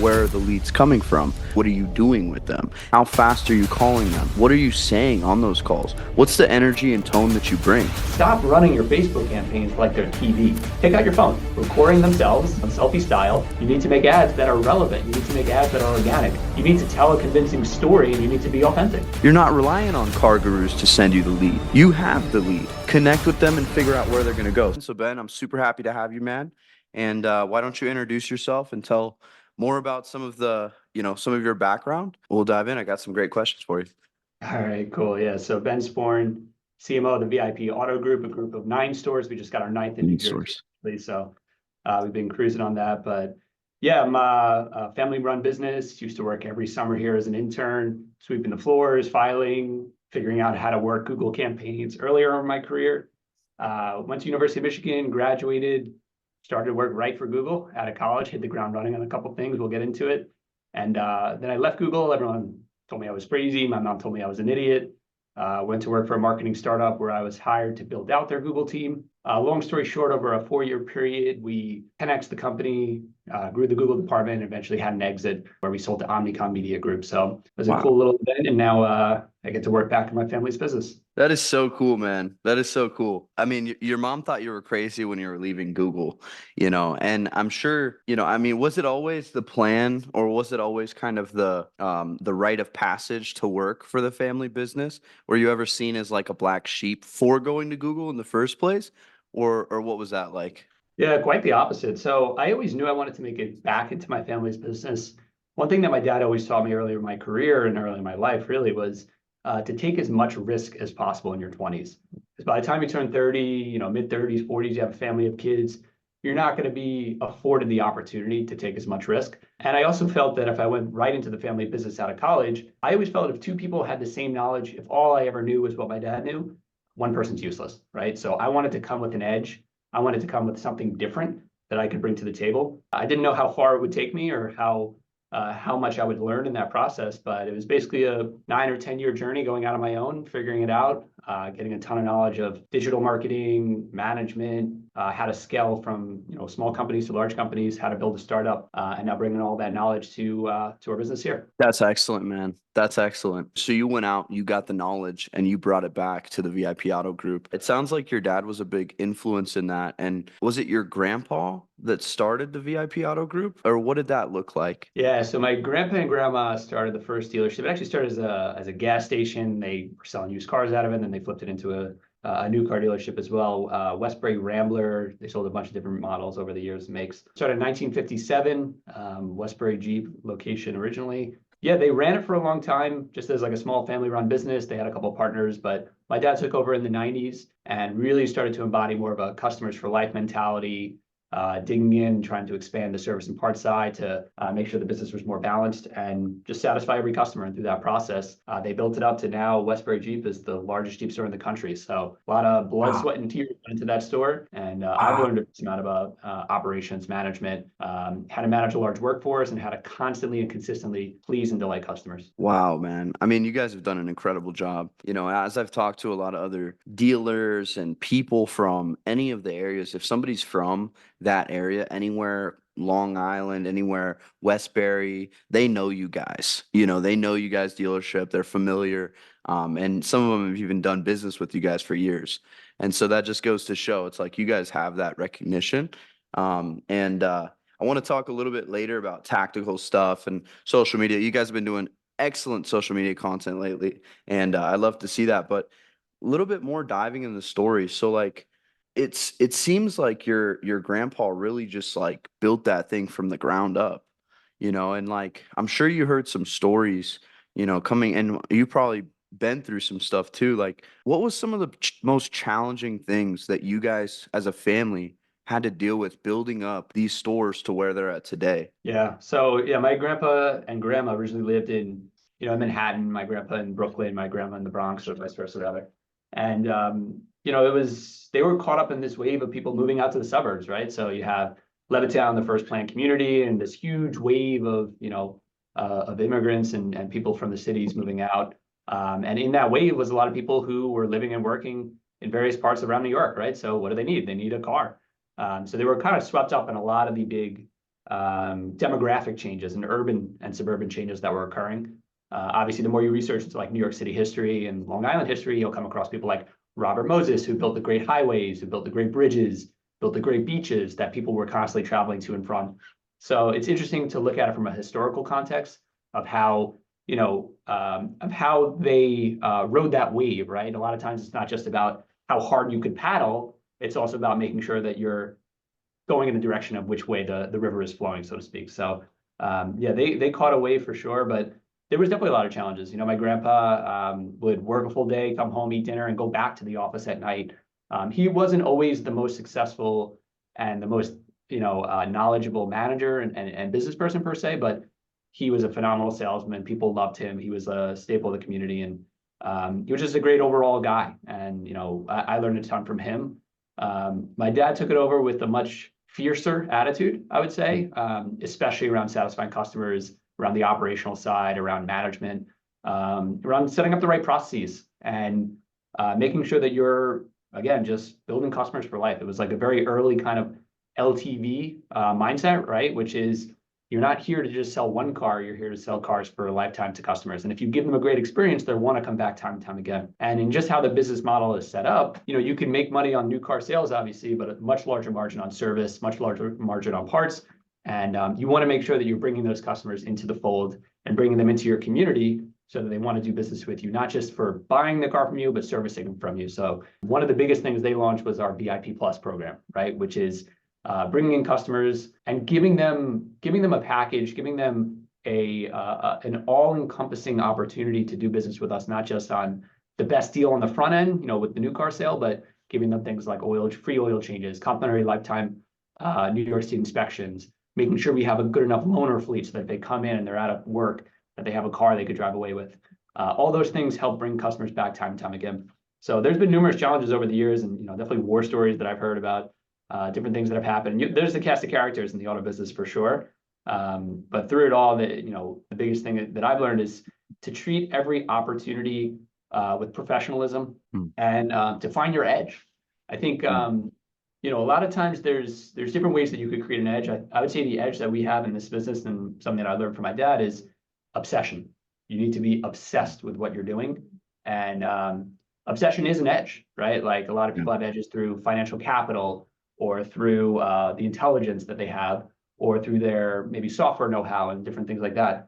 Where are the leads coming from? What are you doing with them? How fast are you calling them? What are you saying on those calls? What's the energy and tone that you bring? Stop running your Facebook campaigns like they're TV. Take out your phone, recording themselves on selfie style. You need to make ads that are relevant. You need to make ads that are organic. You need to tell a convincing story and you need to be authentic. You're not relying on car gurus to send you the lead. You have the lead. Connect with them and figure out where they're going to go. So Ben, I'm super happy to have you, man. And why don't you introduce yourself and tell more about some of some of your background? We'll dive in. I got some great questions for you. All right, cool. Yeah. So Ben Sporn, CMO of the VIP Auto Group, a group of 9 stores. We just got our ninth in New Lead Jersey, source. actually. So we've been cruising on that. But yeah, I'm a family-run business. Used to work every summer here as an intern, sweeping the floors, filing, figuring out how to work Google campaigns earlier in my career. Went to University of Michigan, graduated, started work right for Google out of college, hit the ground running on a couple things. We'll get into it. And then I left Google. Everyone told me I was crazy. My mom told me I was an idiot. Went to work for a marketing startup where I was hired to build out their Google team. Long story short, over a 4-year period, we 10x the company, grew the Google department, and eventually had an exit where we sold to Omnicom Media Group. So it was a Wow. cool little event. And now I get to work back in my family's business. That is so cool, man. That is so cool. I mean, your mom thought you were crazy when you were leaving Google, and I'm sure, I mean, was it always the plan or was it always kind of the rite of passage to work for the family business? Were you ever seen as like a black sheep for going to Google in the first place? Or what was that like? Yeah, quite the opposite. So I always knew I wanted to make it back into my family's business. One thing that my dad always taught me earlier in my career and early in my life really was to take as much risk as possible in your 20s. Because by the time you turn 30, mid 30s, 40s, you have a family of kids, you're not going to be afforded the opportunity to take as much risk. And I also felt that if I went right into the family business out of college, I always felt if two people had the same knowledge, if all I ever knew was what my dad knew, one person's useless, right? So I wanted to come with an edge. I wanted to come with something different that I could bring to the table. I didn't know how far it would take me or how much I would learn in that process, but it was basically a 9 or 10 year journey going out on my own, figuring it out, getting a ton of knowledge of digital marketing, management, how to scale from small companies to large companies, how to build a startup, and now bringing all that knowledge to our business here. That's excellent, man. That's excellent. So you went out, you got the knowledge, and you brought it back to the VIP Auto Group. It sounds like your dad was a big influence in that. And was it your grandpa that started the VIP Auto Group, or what did that look like? Yeah, so my grandpa and grandma started the first dealership. It actually started as a gas station. They were selling used cars out of it, and then they flipped it into a new car dealership as well. Westbury Rambler. They sold a bunch of different models over the years. Makes started in 1957. Westbury Jeep location originally. Yeah, they ran it for a long time, just as like a small family-run business. They had a couple of partners, but my dad took over in the 90s and really started to embody more of a customers for life mentality, digging in, trying to expand the service and parts side to make sure the business was more balanced and just satisfy every customer. And through that process, they built it up to now Westbury Jeep is the largest Jeep store in the country. So a lot of blood, Wow. sweat, and tears went into that store. And I've Wow. learned a amount about operations management, how to manage a large workforce, and how to constantly and consistently please and delight customers. Wow, man. I mean, you guys have done an incredible job. As I've talked to a lot of other dealers and people from any of the areas, if somebody's from that area, anywhere, Long Island, anywhere, Westbury, they know you guys. They know you guys' dealership, they're familiar. And some of them have even done business with you guys for years. And so that just goes to show it's like you guys have that recognition. And I want to talk a little bit later about tactical stuff and social media. You guys have been doing excellent social media content lately, and I love to see that. But a little bit more diving in the story. So like, it seems like your grandpa really just like built that thing from the ground up, and like I'm sure you heard some stories, coming, and you probably been through some stuff too. Like, what was some of the most challenging things that you guys as a family had to deal with building up these stores to where they're at today? Yeah. So yeah, my grandpa and grandma originally lived in Manhattan, my grandpa in Brooklyn, my grandma in the Bronx, or vice versa, rather. And it was they were caught up in this wave of people moving out to the suburbs, right? So you have Levittown, the first planned community, and this huge wave of immigrants and people from the cities moving out. And in that wave was a lot of people who were living and working in various parts around New York, right? So what do they need? They need a car. So they were kind of swept up in a lot of the big demographic changes and urban and suburban changes that were occurring. Obviously, the more you research into like New York City history and Long Island history, you'll come across people like Robert Moses, who built the great highways, who built the great bridges, built the great beaches that people were constantly traveling to and from. So it's interesting to look at it from a historical context of how, of how they rode that wave, right? A lot of times it's not just about how hard you could paddle, it's also about making sure that you're going in the direction of which way the river is flowing, so to speak. So yeah, they caught a wave for sure, but there was definitely a lot of challenges. My grandpa would work a full day, come home, eat dinner, and go back to the office at night. He wasn't always the most successful and the most knowledgeable manager and business person per se, but he was a phenomenal salesman. People loved him. He was a staple of the community, and he was just a great overall guy. And I learned a ton from him. My dad took it over with a much fiercer attitude, I would say, especially around satisfying customers, around the operational side, around management, around setting up the right processes and making sure that you're, again, just building customers for life. It was like a very early kind of LTV mindset, right? Which is you're not here to just sell one car, you're here to sell cars for a lifetime to customers. And if you give them a great experience, they'll want to come back time and time again. And in just how the business model is set up, you can make money on new car sales, obviously, but a much larger margin on service, much larger margin on parts. And you want to make sure that you're bringing those customers into the fold and bringing them into your community so that they want to do business with you, not just for buying the car from you, but servicing them from you. So one of the biggest things they launched was our VIP Plus program, right? Which is bringing in customers and giving them a package, giving them an all-encompassing opportunity to do business with us, not just on the best deal on the front end, with the new car sale, but giving them things like free oil changes, complimentary lifetime New York State inspections, making sure we have a good enough loaner fleet so that if they come in and they're out of work, that they have a car they could drive away with. All those things help bring customers back time and time again. So there's been numerous challenges over the years, and definitely war stories that I've heard about. Different things that have happened. There's a cast of characters in the auto business for sure. But through it all, the biggest thing that I've learned is to treat every opportunity with professionalism and to find your edge. I think a lot of times there's different ways that you could create an edge. I would say the edge that we have in this business and something that I learned from my dad is obsession. You need to be obsessed with what you're doing. And obsession is an edge, right? Like a lot of people have edges through financial capital or through the intelligence that they have, or through their maybe software know-how and different things like that.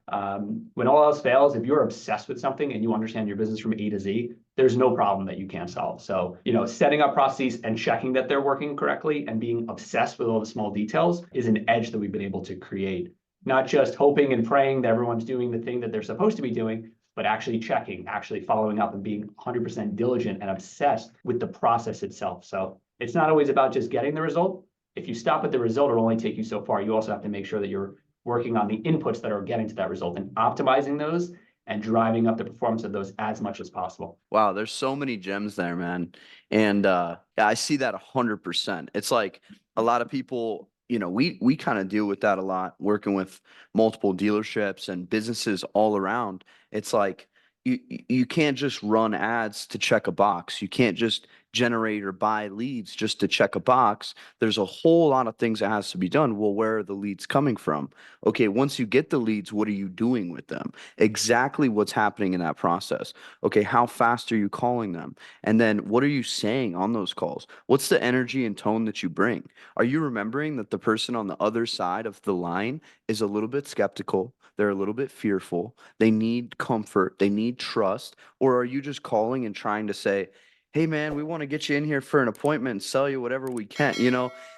When all else fails, if you're obsessed with something and you understand your business from A to Z, there's no problem that you can't solve. So, setting up processes and checking that they're working correctly and being obsessed with all the small details is an edge that we've been able to create. Not just hoping and praying that everyone's doing the thing that they're supposed to be doing, but actually checking, actually following up and being 100% diligent and obsessed with the process itself. So it's not always about just getting the result. If you stop at the result, it'll only take you so far. You also have to make sure that you're working on the inputs that are getting to that result and optimizing those and driving up the performance of those as much as possible. Wow, there's so many gems there, man. And yeah, I see that 100%. It's like a lot of people, we kind of deal with that a lot, working with multiple dealerships and businesses all around. It's like you can't just run ads to check a box. You can't just generate or buy leads just to check a box. There's a whole lot of things that has to be done. Well, where are the leads coming from? Okay, once you get the leads, what are you doing with them? Exactly what's happening in that process. Okay, how fast are you calling them? And then what are you saying on those calls? What's the energy and tone that you bring? Are you remembering that the person on the other side of the line is a little bit skeptical? They're a little bit fearful. They need comfort. They need trust. Or are you just calling and trying to say, hey, man, we want to get you in here for an appointment and sell you whatever we can?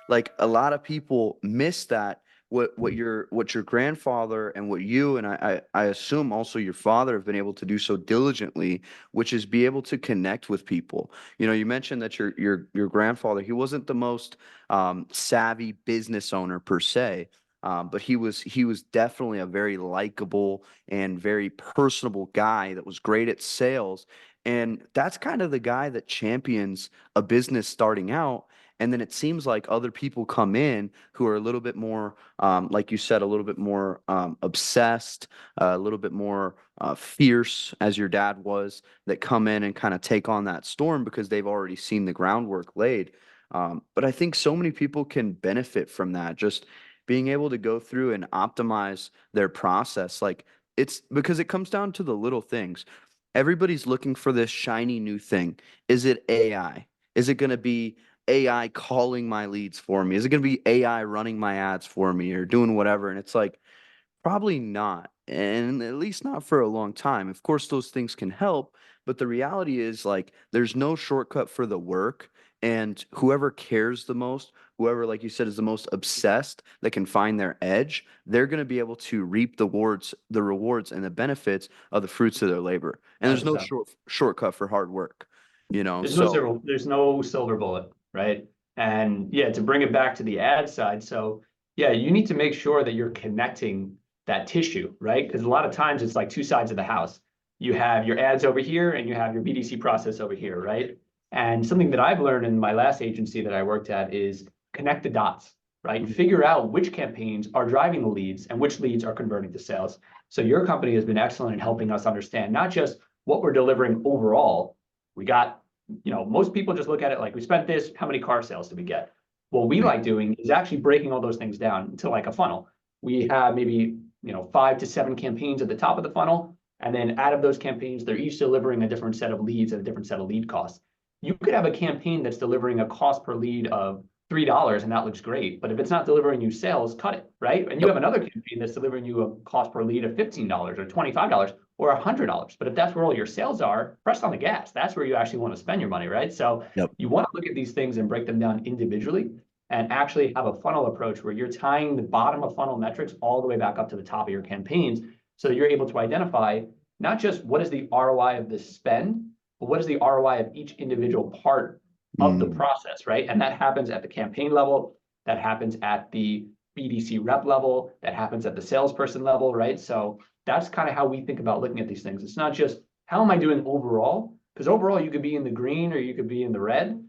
Like a lot of people miss that. What your grandfather and what you and I assume also your father have been able to do so diligently, which is be able to connect with people. You mentioned that your grandfather, he wasn't the most savvy business owner per se, but he was definitely a very likable and very personable guy that was great at sales. And that's kind of the guy that champions a business starting out. And then it seems like other people come in who are a little bit more, like you said, a little bit more obsessed, a little bit more fierce, as your dad was, that come in and kind of take on that storm because they've already seen the groundwork laid. But I think so many people can benefit from that, just being able to go through and optimize their process. Like it's because it comes down to the little things. Everybody's looking for this shiny new thing. Is it AI? Is it going to be AI calling my leads for me? Is it going to be AI running my ads for me or doing whatever? And it's like, probably not, and at least not for a long time. Of course, those things can help, but the reality is like there's no shortcut for the work, and whoever cares the most, whoever, like you said, is the most obsessed that can find their edge, they're going to be able to reap the rewards and the benefits of the fruits of their labor. And there's no 100%. shortcut for hard work, you know? So, There's no silver bullet, right? And yeah, to bring it back to the ad side, so yeah, you need to make sure that you're connecting that tissue, right? Because a lot of times it's like two sides of the house. You have your ads over here and you have your BDC process over here, right? And something that I've learned in my last agency that I worked at is connect the dots, right? Figure out which campaigns are driving the leads and which leads are converting to sales. So your company has been excellent in helping us understand not just what we're delivering overall. We got, most people just look at it like we spent this, how many car sales did we get? What we like doing is actually breaking all those things down to like a funnel. We have maybe, 5 to 7 campaigns at the top of the funnel. And then out of those campaigns, they're each delivering a different set of leads and a different set of lead costs. You could have a campaign that's delivering a cost per lead of $3 and that looks great. But if it's not delivering you sales, cut it, right? And you yep, have another campaign that's delivering you a cost per lead of $15 or $25 or $100. But if that's where all your sales are, press on the gas. That's where you actually want to spend your money, right? So yep. you want to look at these things and break them down individually and actually have a funnel approach where you're tying the bottom of funnel metrics all the way back up to the top of your campaigns so that you're able to identify not just what is the ROI of the spend, but what is the ROI of each individual part of the Mm, process, right? And that happens at the campaign level, that happens at the BDC rep level, that happens at the salesperson level, right? So that's kind of how we think about looking at these things. It's not just how am I doing overall? Because overall you could be in the green or you could be in the red,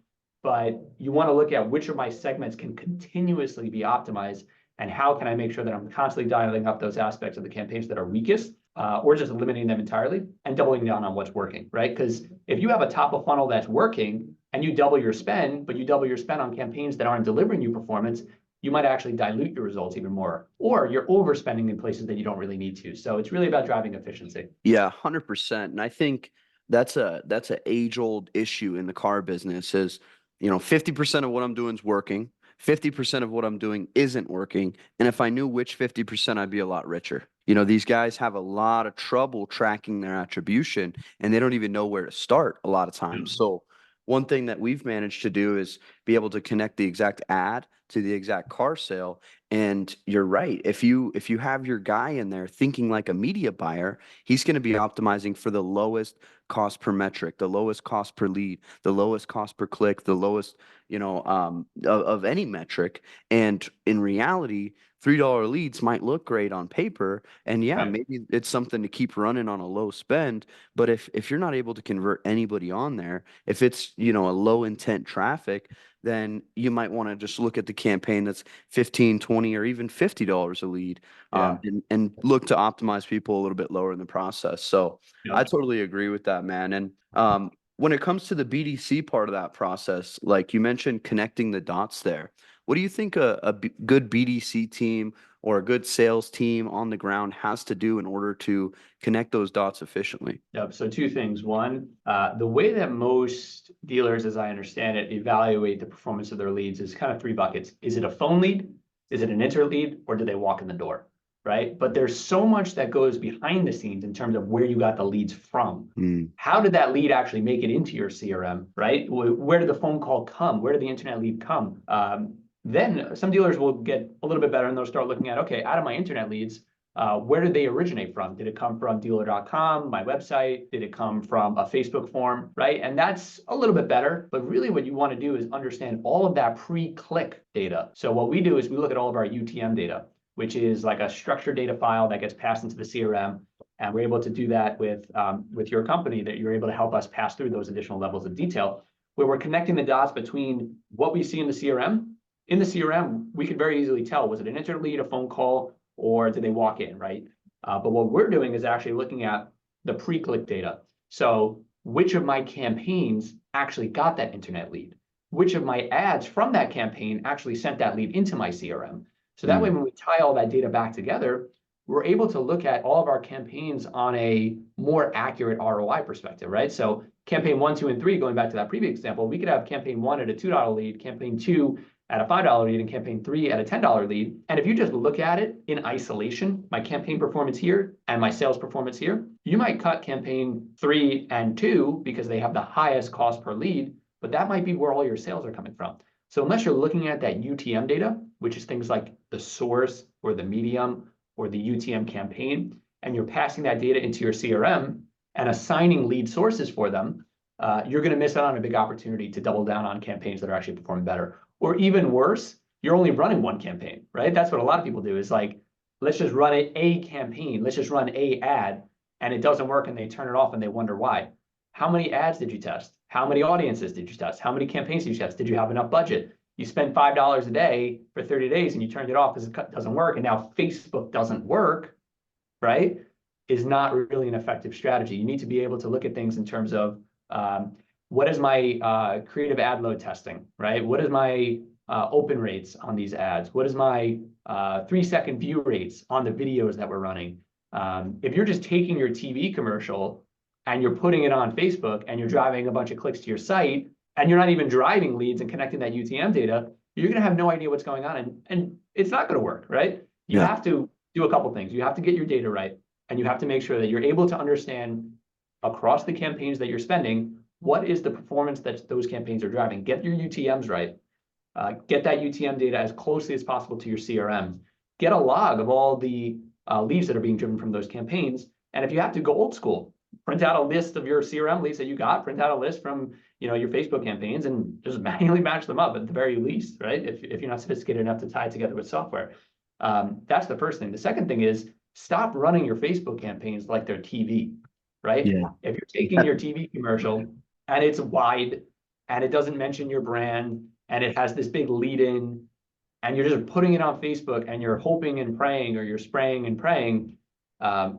but you want to look at which of my segments can continuously be optimized and how can I make sure that I'm constantly dialing up those aspects of the campaigns that are weakest or just eliminating them entirely and doubling down on what's working, right? Because if you have a top of funnel that's working and you double your spend, but you double your spend on campaigns that aren't delivering you performance, you might actually dilute your results even more, or you're overspending in places that you don't really need to. So it's really about driving efficiency. yeah, 100%. And I think that's a age-old issue in the car business is, 50% of what I'm doing is working, 50% of what I'm doing isn't working. And if I knew which 50%, I'd be a lot richer. These guys have a lot of trouble tracking their attribution and they don't even know where to start a lot of times. So one thing that we've managed to do is be able to connect the exact ad to the exact car sale. And you're right. If you have your guy in there thinking like a media buyer, he's going to be optimizing for the lowest cost per metric, the lowest cost per lead, the lowest cost per click, the lowest, of any metric. And in reality, $3 leads might look great on paper. And yeah, Right. maybe it's something to keep running on a low spend. But if you're not able to convert anybody on there, if it's, a low intent traffic, then you might want to just look at the campaign that's 15, 20, or even $50 a lead, Yeah. and look to optimize people a little bit lower in the process. So I Yep. totally agree with that, man. And when it comes to the BDC part of that process, like you mentioned, connecting the dots there, what do you think a good BDC team or a good sales team on the ground has to do in order to connect those dots efficiently? Yep. So two things. One, the way that most dealers, as I understand it, evaluate the performance of their leads is kind of 3 buckets. Is it a phone lead? Is it an inter lead? Or do they walk in the door? Right. But there's so much that goes behind the scenes in terms of where you got the leads from. Mm, How did that lead actually make it into your CRM? Right. Where did the phone call come? Where did the internet lead come? Then some dealers will get a little bit better and they'll start looking at, okay, out of my internet leads, where did they originate from? Did it come from dealer.com, my website? Did it come from a Facebook form, right? And that's a little bit better, but really what you want to do is understand all of that pre-click data. So what we do is we look at all of our UTM data, which is like a structured data file that gets passed into the CRM. And we're able to do that with your company, that you're able to help us pass through those additional levels of detail, where we're connecting the dots between what we see in the CRM. In the CRM, we could very easily tell, was it an internet lead, a phone call, or did they walk in, right? But what we're doing is actually looking at the pre-click data. So which of my campaigns actually got that internet lead? Which of my ads from that campaign actually sent that lead into my CRM? So that way, when we tie all that data back together, we're able to look at all of our campaigns on a more accurate ROI perspective, right? So campaign 1, 2, and 3, going back to that previous example, we could have campaign 1 at a $2 lead, campaign 2 at a $5 lead, and campaign 3 at a $10 lead. And if you just look at it in isolation, my campaign performance here and my sales performance here, you might cut campaign 3 and 2 because they have the highest cost per lead, but that might be where all your sales are coming from. So unless you're looking at that UTM data, which is things like the source or the medium or the UTM campaign, and you're passing that data into your CRM and assigning lead sources for them, you're going to miss out on a big opportunity to double down on campaigns that are actually performing better. Or even worse, you're only running one campaign, right? That's what a lot of people do is like, let's just run a campaign, let's just run a ad, and it doesn't work and they turn it off and they wonder why. How many ads did you test? How many audiences did you test? How many campaigns did you test? Did you have enough budget? You spent $5 a day for 30 days and you turned it off because it doesn't work. And now Facebook doesn't work, right? Is not really an effective strategy. You need to be able to look at things in terms of what is my creative ad load testing, right? What is my open rates on these ads? What is my 3-second view rates on the videos that we're running? If you're just taking your TV commercial and you're putting it on Facebook and you're driving a bunch of clicks to your site and you're not even driving leads and connecting that UTM data, you're going to have no idea what's going on and it's not going to work, right? You have to do a couple things. You have to get your data right, and you have to make sure that you're able to understand across the campaigns that you're spending, what is the performance that those campaigns are driving. Get your UTMs right. Get that UTM data as closely as possible to your CRM. Get a log of all the leads that are being driven from those campaigns. And if you have to go old school, print out a list of your CRM leads that you got, print out a list from your Facebook campaigns and just manually match them up at the very least, right? If you're not sophisticated enough to tie it together with software. That's the first thing. The second thing is stop running your Facebook campaigns like they're TV, right? Yeah. If you're taking your TV commercial and it's wide and it doesn't mention your brand and it has this big lead in and you're just putting it on Facebook and you're hoping and praying or you're spraying and praying,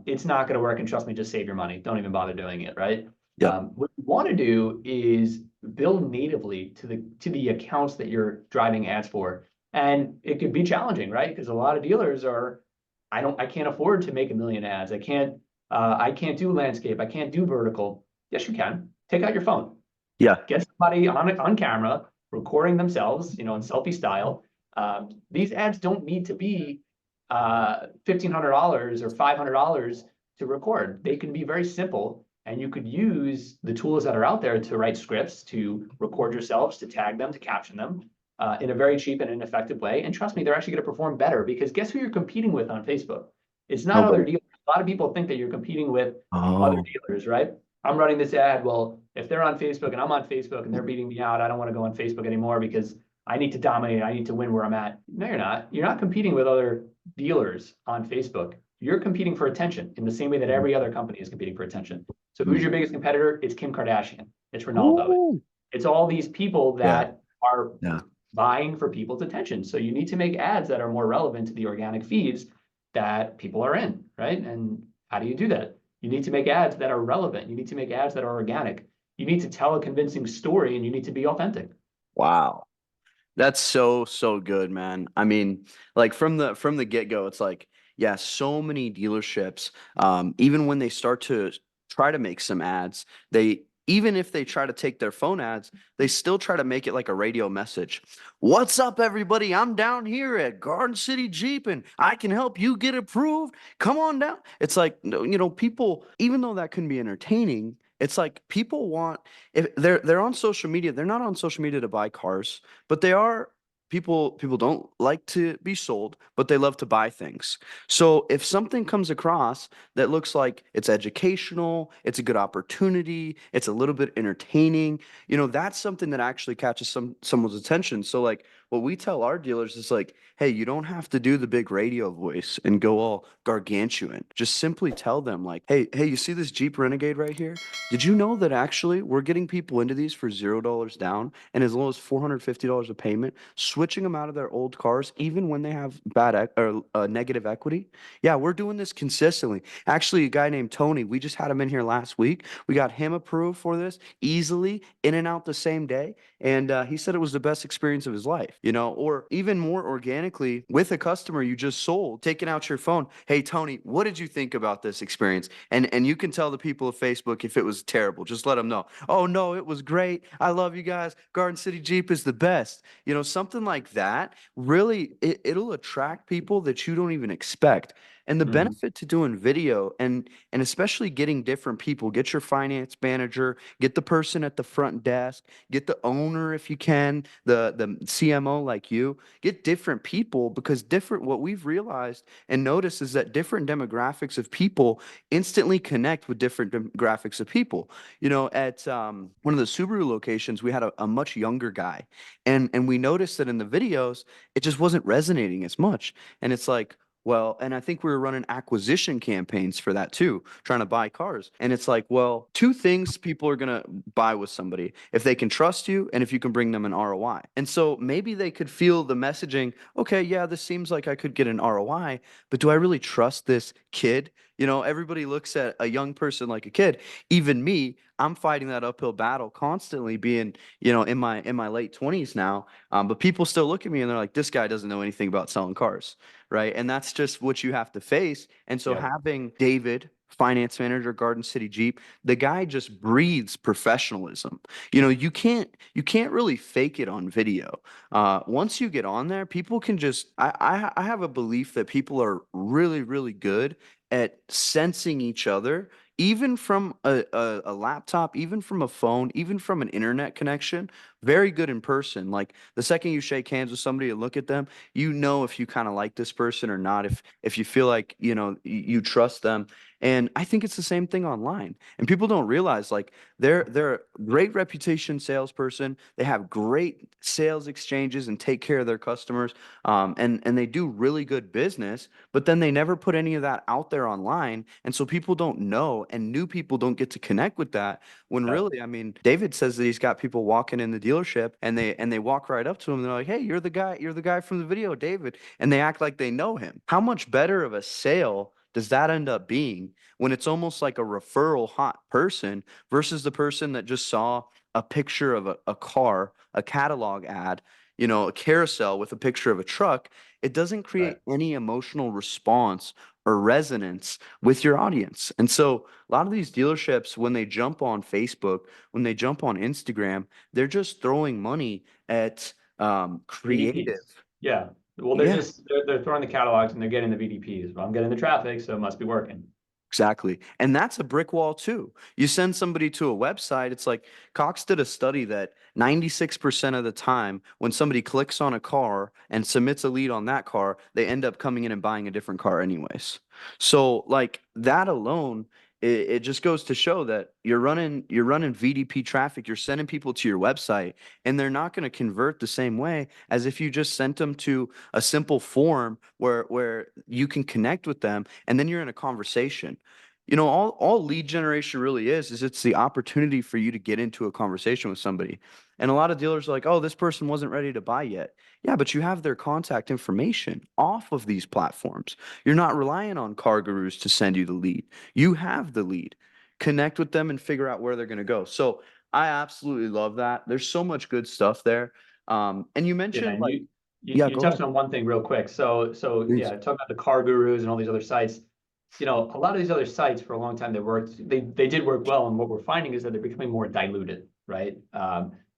it's not going to work. And trust me, just save your money. Don't even bother doing it, right? What you want to do is build natively to the accounts that you're driving ads for. And it could be challenging, right? Because a lot of dealers are, I can't afford to make 1 million ads. I can't do landscape. I can't do vertical. Yes, you can. Take out your phone. Yeah. Get somebody on camera recording themselves, in selfie style. These ads don't need to be $1,500 or $500 to record. They can be very simple, and you could use the tools that are out there to write scripts, to record yourselves, to tag them, to caption them in a very cheap and an effective way. And trust me, they're actually going to perform better because guess who you're competing with on Facebook? It's not other dealers. A lot of people think that you're competing with other dealers, right? I'm running this ad. Well, if they're on Facebook and I'm on Facebook and they're beating me out, I don't want to go on Facebook anymore because I need to dominate. I need to win where I'm at. No, you're not. You're not competing with other dealers on Facebook. You're competing for attention in the same way that every other company is competing for attention. So who's your biggest competitor? It's Kim Kardashian. It's Ronaldo. It's all these people that are vying for people's attention. So you need to make ads that are more relevant to the organic feeds that people are in, right? And how do you do that? You need to make ads that are relevant. You need to make ads that are organic. You need to tell a convincing story and you need to be authentic. Wow. That's so good, man. I mean, like from the get-go, it's like, yeah, so many dealerships, even when they start to try to make some ads, even if they try to take their phone ads, they still try to make it like a radio message. What's up, everybody? I'm down here at Garden City Jeep and I can help you get approved. Come on down. It's like, people, even though that can be entertaining, it's like people want, if they're on social media, they're not on social media to buy cars, but they are. People don't like to be sold, but they love to buy things. So if something comes across that looks like it's educational, it's a good opportunity, it's a little bit entertaining, that's something that actually catches someone's attention. So like what we tell our dealers is like, hey, you don't have to do the big radio voice and go all gargantuan. Just simply tell them like, hey, you see this Jeep Renegade right here? Did you know that actually we're getting people into these for $0 down and as low as $450 a payment, switching them out of their old cars, even when they have bad or negative equity? Yeah, we're doing this consistently. Actually, a guy named Tony, we just had him in here last week. We got him approved for this easily, in and out the same day. And he said it was the best experience of his life. or even more organically with a customer you just sold, taking out your phone. Hey, Tony, what did you think about this experience? And you can tell the people of Facebook if it was terrible. Just let them know. Oh, no, it was great. I love you guys. Garden City Jeep is the best. Something like that. Really, it'll attract people that you don't even expect. And the Mhm. benefit to doing video and especially getting different people, get your finance manager, get the person at the front desk, get the owner if you can, the CMO like you, get different people because different what we've realized and noticed is that different demographics of people instantly connect with different demographics of people. At one of the Subaru locations, we had a much younger guy, and we noticed that in the videos, it just wasn't resonating as much. And it's like, well, and I think we were running acquisition campaigns for that too, trying to buy cars. And it's like, well, two things people are going to buy with somebody if they can trust you and if you can bring them an ROI. And so maybe they could feel the messaging, okay, yeah, this seems like I could get an ROI, but do I really trust this kid? Everybody looks at a young person like a kid. Even me, I'm fighting that uphill battle constantly being, in my late 20s now. But people still look at me and they're like, this guy doesn't know anything about selling cars, right? And that's just what you have to face. And so Yeah. having David, finance manager, Garden City Jeep, the guy just breathes professionalism. You can't really fake it on video. Once you get on there, people can just. I have a belief that people are really really good at sensing each other. Even from a laptop, even from a phone, even from an internet connection, very good in person. Like the second you shake hands with somebody and look at them, if you kind of like this person or not, if you feel like you trust them. And I think it's the same thing online, and people don't realize like they're a great reputation salesperson, they have great sales exchanges and take care of their customers, and they do really good business, but then they never put any of that out there online, and so people don't know and new people don't get to connect with that. When Yeah. really, I mean, David says that he's got people walking in the dealership and they walk right up to him and they're like, "Hey, you're the guy from the video, David." And they act like they know him. How much better of a sale does that end up being when it's almost like a referral hot person versus the person that just saw a picture of a car, a catalog ad, a carousel with a picture of a truck? It doesn't Right. create any emotional response or resonance with your audience. And so a lot of these dealerships, when they jump on Facebook, when they jump on Instagram, they're just throwing money at creative. VDPs. Yeah. Well, they're Yeah. just they're throwing the catalogs and they're getting the VDPs. Well, I'm getting the traffic, so it must be working. Exactly. And that's a brick wall too. You send somebody to a website, it's like Cox did a study that 96% of the time when somebody clicks on a car and submits a lead on that car, they end up coming in and buying a different car anyways. So like that alone, it just goes to show that you're running VDP traffic, you're sending people to your website, and they're not going to convert the same way as if you just sent them to a simple form where you can connect with them and then you're in a conversation. All lead generation really is it's the opportunity for you to get into a conversation with somebody. And a lot of dealers are like, oh, this person wasn't ready to buy yet. Yeah, but you have their contact information off of these platforms. You're not relying on car gurus to send you the lead. You have the lead. Connect with them and figure out where they're going to go. So I absolutely love that. There's so much good stuff there. And you Yeah, mentioned and like, you yeah, you go touched ahead, on one thing real quick. So please. yeah, talk about the car gurus and all these other sites. A lot of these other sites for a long time they did work well, and what we're finding is that they're becoming more diluted, right?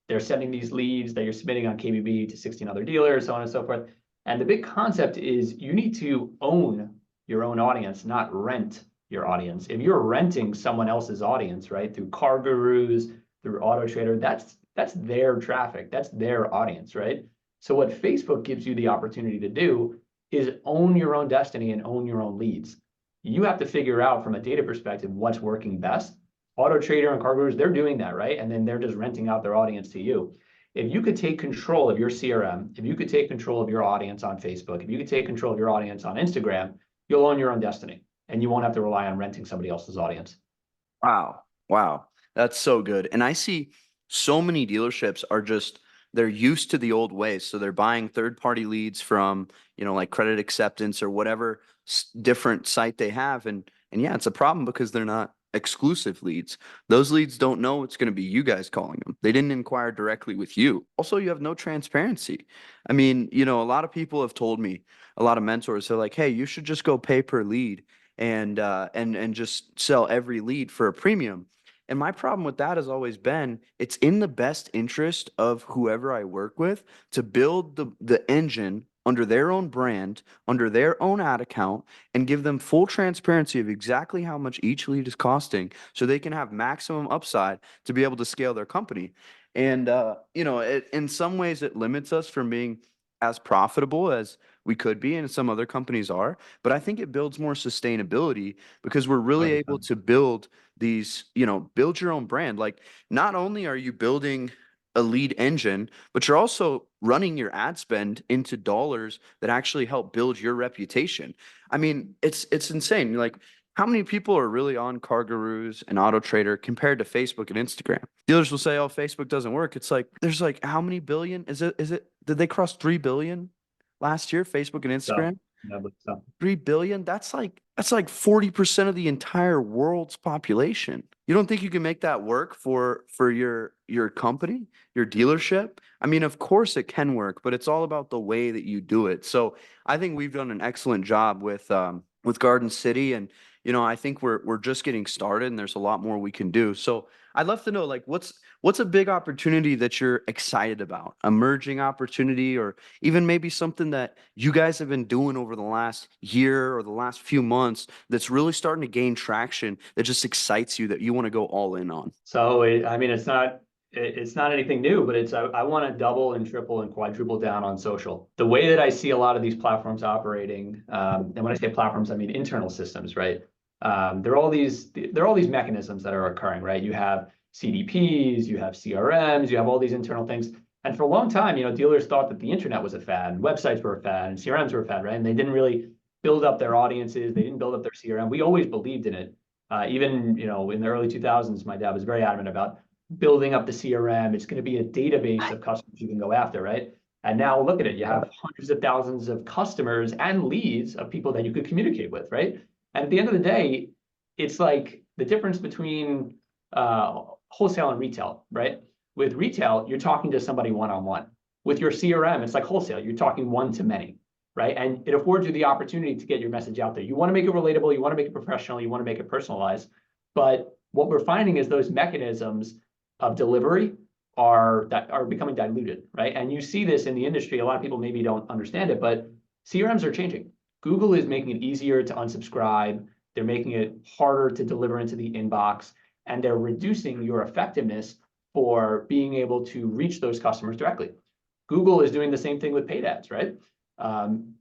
They're sending these leads that you're submitting on KBB to 16 other dealers, so on and so forth. And the big concept is you need to own your own audience, not rent your audience. If you're renting someone else's audience, right, through car gurus, through Auto Trader, that's their traffic, that's their audience, right? So what Facebook gives you the opportunity to do is own your own destiny and own your own leads. You have to figure out from a data perspective what's working best. Auto Trader and CarGurus, they're doing that, right? And then they're just renting out their audience to you. If you could take control of your CRM, if you could take control of your audience on Facebook, if you could take control of your audience on Instagram, you'll own your own destiny and you won't have to rely on renting somebody else's audience. Wow. Wow. That's so good. And I see so many dealerships are just they're used to the old ways. So they're buying third-party leads from, like Credit Acceptance or whatever different site they have. And yeah, it's a problem because they're not exclusive leads. Those leads don't know it's going to be you guys calling them. They didn't inquire directly with you. Also, you have no transparency. I mean, a lot of people have told me, a lot of mentors, they're like, "Hey, you should just go pay per lead and just sell every lead for a premium." And my problem with that has always been it's in the best interest of whoever I work with to build the engine under their own brand, under their own ad account, and give them full transparency of exactly how much each lead is costing so they can have maximum upside to be able to scale their company. And, in some ways, it limits us from being as profitable as we could be, and some other companies are. But I think it builds more sustainability because we're really able 100%. to build build your own brand. Like, not only are you building a lead engine, but you're also running your ad spend into dollars that actually help build your reputation. I mean, it's insane. Like, how many people are really on CarGurus and AutoTrader compared to Facebook and Instagram? Dealers will say, "Oh, Facebook doesn't work." It's like there's like how many billion? Is it did they cross 3 billion last year, Facebook and So, Instagram? yeah, but so. 3 billion? That's like 40% of the entire world's population. You don't think you can make that work for your company, your dealership? I mean, of course it can work, but it's all about the way that you do it. So I think we've done an excellent job with Garden City, and I think we're just getting started, and there's a lot more we can do. So I'd love to know, like, what's a big opportunity that you're excited about, emerging opportunity, or even maybe something that you guys have been doing over the last year or the last few months that's really starting to gain traction that just excites you that you want to go all in on? So I mean, it's not anything new, but I want to double and triple and quadruple down on social. The way that I see a lot of these platforms operating, and when I say platforms, I mean internal systems, right? There are all these mechanisms that are occurring, right? You have CDPs, you have CRMs, you have all these internal things. And for a long time, dealers thought that the internet was a fad, and websites were a fad, and CRMs were a fad, right? And they didn't really build up their audiences. They didn't build up their CRM. We always believed in it. Even in the early 2000s, my dad was very adamant about building up the CRM. It's going to be a database of customers you can go after, right? And now look at it. You have hundreds of thousands of customers and leads of people that you could communicate with, right? And at the end of the day, it's like the difference between wholesale and retail, right? With retail, you're talking to somebody one-on-one. With your CRM, it's like wholesale. You're talking one to many, right? And it affords you the opportunity to get your message out there. You want to make it relatable, you want to make it professional, you want to make it personalized. But what we're finding is those mechanisms of delivery are becoming diluted, right? And you see this in the industry. A lot of people maybe don't understand it, but CRMs are changing. Google is making it easier to unsubscribe. They're making it harder to deliver into the inbox, and they're reducing your effectiveness for being able to reach those customers directly. Google is doing the same thing with paid ads, right?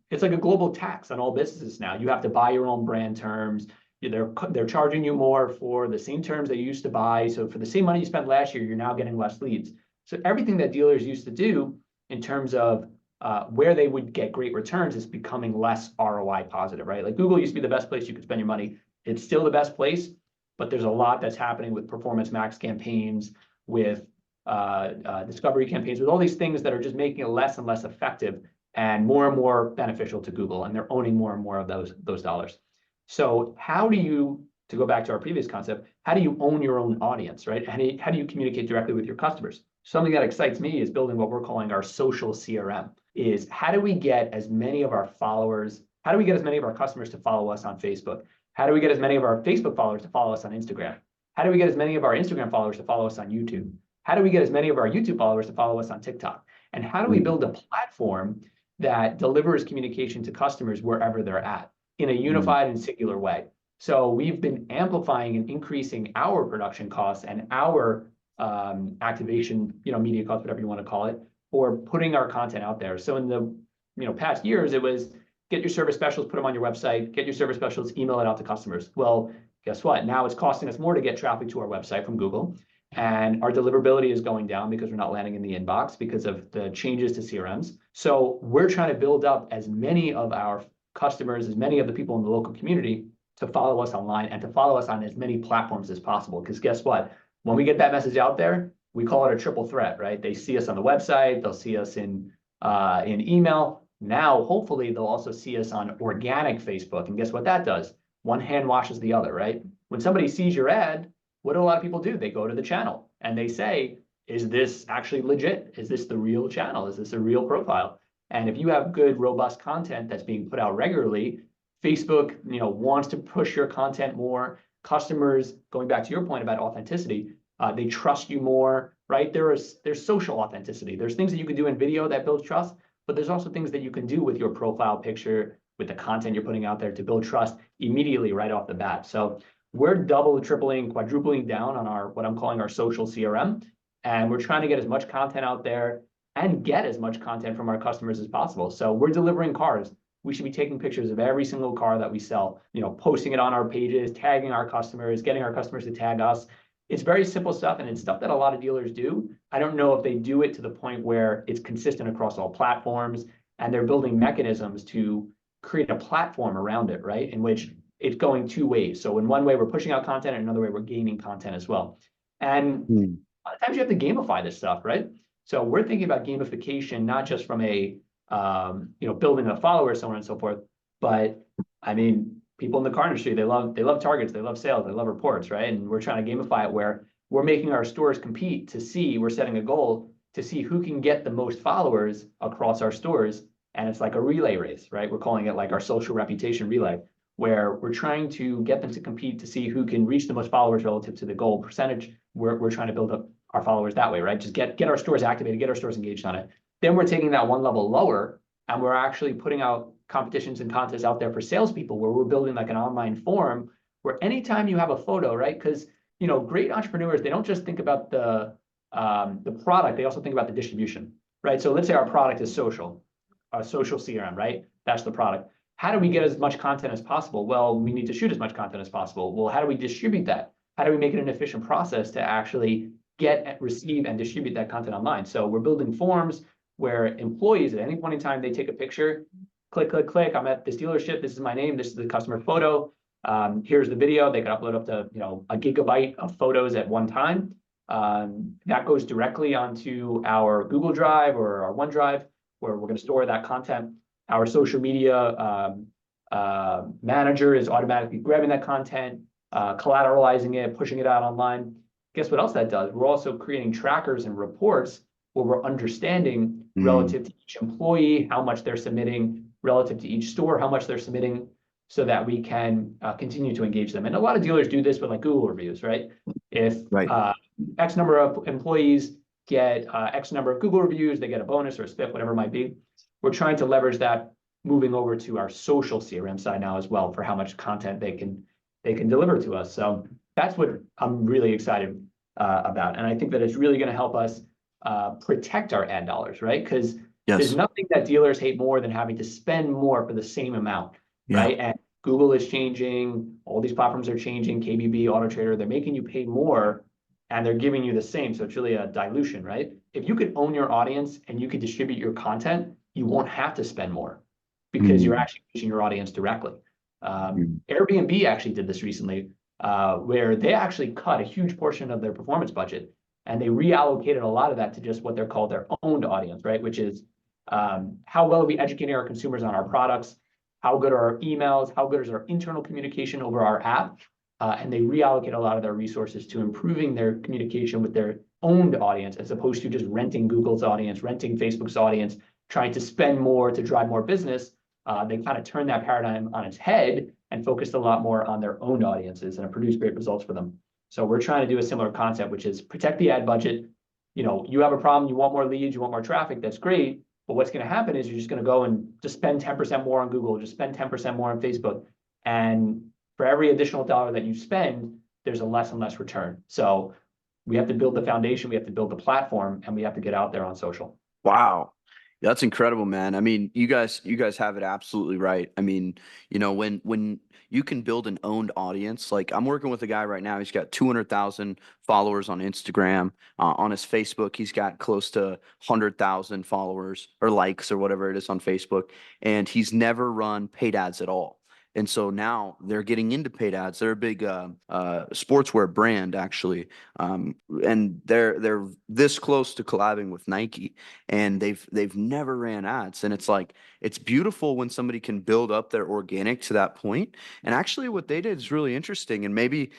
It's like a global tax on all businesses now. You have to buy your own brand terms. They're charging you more for the same terms they used to buy. So for the same money you spent last year, you're now getting less leads. So everything that dealers used to do in terms of where they would get great returns is becoming less ROI positive, right? Like Google used to be the best place you could spend your money. It's still the best place, but there's a lot that's happening with performance max campaigns, with discovery campaigns, with all these things that are just making it less and less effective and more beneficial to Google, and they're owning more and more of those dollars. So how do you, to go back to our previous concept, how do you own your own audience, right? How do you communicate directly with your customers? Something that excites me is building what we're calling our social CRM. Is how do we get as many of our followers, how do we get as many of our customers to follow us on Facebook? How do we get as many of our Facebook followers to follow us on Instagram? How do we get as many of our Instagram followers to follow us on YouTube? How do we get as many of our YouTube followers to follow us on TikTok? And how do we build a platform that delivers communication to customers wherever they're at in a unified and singular way? So we've been amplifying and increasing our production costs and our activation, media costs, whatever you want to call it, for putting our content out there. So in the past years, it was get your service specials, put them on your website, get your service specials, email it out to customers. Well, guess what? Now it's costing us more to get traffic to our website from Google. And our deliverability is going down because we're not landing in the inbox because of the changes to CRMs. So we're trying to build up as many of our customers, as many of the people in the local community to follow us online and to follow us on as many platforms as possible. Because guess what? When we get that message out there, we call it a triple threat, right? They see us on the website, they'll see us in email. Now, hopefully, they'll also see us on organic Facebook. And guess what that does? One hand washes the other, right? when somebody sees your ad, what do a lot of people do? They go to the channel and they say, is this actually legit? Is this the real channel? Is this a real profile? And if you have good, robust content that's being put out regularly, Facebook, wants to push your content more. Customers, going back to your point about authenticity, they trust you more, right? There's social authenticity. There's things that you can do in video that builds trust, but there's also things that you can do with your profile picture, with the content you're putting out there to build trust immediately right off the bat. So we're double, tripling, quadrupling down on our what I'm calling our social CRM, and we're trying to get as much content out there and get as much content from our customers as possible. So we're delivering cars. We should be taking pictures of every single car that we sell, posting it on our pages, tagging our customers, getting our customers to tag us. It's very simple stuff, and it's stuff that a lot of dealers do. I don't know if they do it to the point where it's consistent across all platforms, and they're building mechanisms to create a platform around it, right? In which it's going two ways. So in one way, we're pushing out content, and another way, we're gaining content as well. And a lot of times you have to gamify this stuff, right? So we're thinking about gamification, not just from a building a follower, so on and so forth, but I mean, people in the car industry, they love targets, they love sales, they love reports, right? And we're trying to gamify it where we're making our stores compete to see, we're setting a goal to see who can get the most followers across our stores. And it's like a relay race, right? We're calling it like our social reputation relay, where we're trying to get them to compete to see who can reach the most followers relative to the goal percentage. We're trying to build up our followers that way, right? Just get our stores activated, get our stores engaged on it. Then we're taking that one level lower, and we're actually putting out competitions and contests out there for salespeople, where we're building like an online forum where anytime you have a photo, right? Because great entrepreneurs, they don't just think about the product, they also think about the distribution, right? So let's say our product is social CRM, right? That's the product. How do we get as much content as possible? Well, we need to shoot as much content as possible. Well, how do we distribute that? How do we make it an efficient process to actually get, receive, and distribute that content online? So we're building forms where employees at any point in time, they take a picture, click, click, click. I'm at this dealership. This is my name. This is the customer photo. Here's the video. They can upload up to a gigabyte of photos at one time. That goes directly onto our Google Drive or our OneDrive, where we're going to store that content. Our social media manager is automatically grabbing that content, collateralizing it, pushing it out online. Guess what else that does? We're also creating trackers and reports where we're understanding relative to each employee, how much they're submitting, relative to each store, how much they're submitting, so that we can continue to engage them. And a lot of dealers do this with like Google reviews, right? If X number of employees get X number of Google reviews, they get a bonus or a spiff, whatever it might be. We're trying to leverage that moving over to our social CRM side now as well for how much content they can deliver to us. So that's what I'm really excited about. And I think that it's really going to help us protect our ad dollars, right? Because there's nothing that dealers hate more than having to spend more for the same amount, right? And Google is changing, all these platforms are changing, KBB, AutoTrader, they're making you pay more and they're giving you the same. So it's really a dilution, right? If you could own your audience and you could distribute your content, you won't have to spend more because you're actually reaching your audience directly. Airbnb actually did this recently, where they actually cut a huge portion of their performance budget, and they reallocated a lot of that to just what they're called their owned audience, right? Which is how well are we educating our consumers on our products? How good are our emails? How good is our internal communication over our app? And they reallocate a lot of their resources to improving their communication with their owned audience, as opposed to just renting Google's audience, renting Facebook's audience, trying to spend more to drive more business. They kind of turned that paradigm on its head and focused a lot more on their own audiences, and it produced great results for them. So we're trying to do a similar concept, which is protect the ad budget. You have a problem, you want more leads, you want more traffic, that's great. But what's going to happen is you're just going to go and just spend 10% more on Google, just spend 10% more on Facebook. And for every additional dollar that you spend, there's a less and less return. So we have to build the foundation, we have to build the platform, and we have to get out there on social. Wow. That's incredible, man. I mean, you guys have it absolutely right. I mean, when you can build an owned audience, like I'm working with a guy right now, he's got 200,000 followers on Instagram. On his Facebook, he's got close to 100,000 followers or likes or whatever it is on Facebook, and he's never run paid ads at all. And so now they're getting into paid ads. They're a big sportswear brand actually, and they're this close to collabing with Nike, and they've never ran ads. And it's like it's beautiful when somebody can build up their organic to that point. And actually, what they did is really interesting, and maybe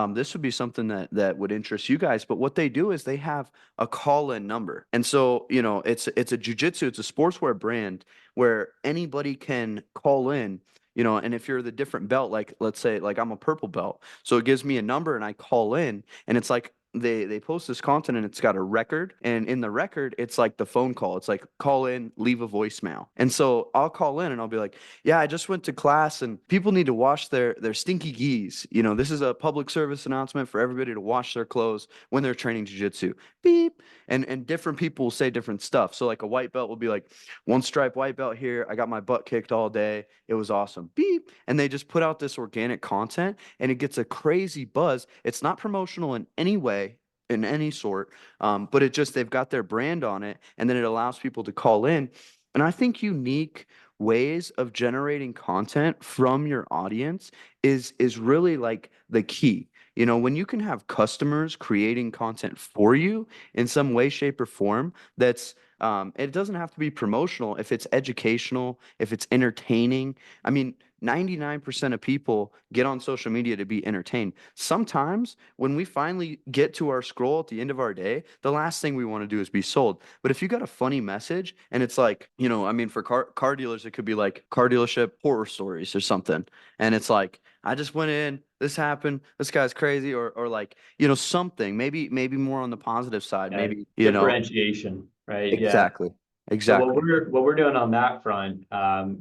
this would be something that would interest you guys. But what they do is they have a call-in number, and so it's a jujitsu, it's a sportswear brand where anybody can call in. And if you're the different belt, like let's say like I'm a purple belt, so it gives me a number and I call in, and it's like they post this content and it's got a record, and in the record it's like the phone call. It's like call in, leave a voicemail. And so I'll call in and I'll be like, yeah, I just went to class and people need to wash their stinky gis. This is a public service announcement for everybody to wash their clothes when they're training jiu-jitsu. Beep. And different people will say different stuff. So like a white belt will be like, one stripe white belt here. I got my butt kicked all day. It was awesome. Beep. And they just put out this organic content and it gets a crazy buzz. It's not promotional in any way, in any sort, but they've got their brand on it, and then it allows people to call in. And I think unique ways of generating content from your audience is really like the key. When you can have customers creating content for you in some way, shape, or form, it doesn't have to be promotional. If it's educational, if it's entertaining, I mean, 99% of people get on social media to be entertained. Sometimes when we finally get to our scroll at the end of our day, the last thing we want to do is be sold. But if you got a funny message and it's like, I mean, for car dealers, it could be like car dealership horror stories or something. And it's like, I just went in, this happened, this guy's crazy, or like, something, maybe more on the positive side, Yeah, maybe, differentiation, right? Yeah. exactly, So what exactly. we're doing on that front,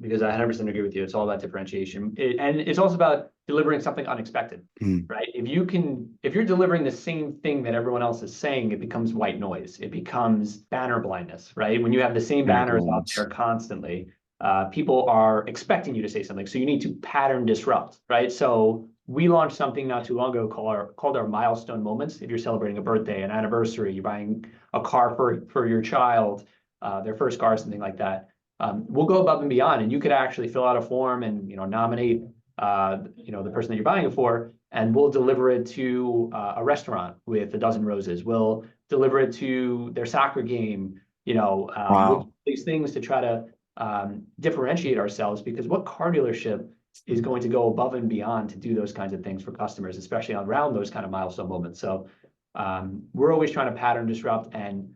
because I 100% agree with you, it's all about differentiation, and it's also about delivering something unexpected, Mm, right? If you're delivering the same thing that everyone else is saying, it becomes white noise. It becomes banner blindness, right? When you have the same banner banners out blindness. there constantly, people are expecting you to say something. So you need to pattern disrupt, right? So we launched something not too long ago called our Milestone Moments. If you're celebrating a birthday, an anniversary, you're buying a car for your child, their first car, something like that. We'll go above and beyond, and you could actually fill out a form and nominate the person that you're buying it for, and we'll deliver it to a restaurant with a dozen roses. We'll deliver it to their soccer game. We'll do Wow. these things to try to differentiate ourselves, because what car dealership is going to go above and beyond to do those kinds of things for customers, especially around those kind of milestone moments. So we're always trying to pattern disrupt and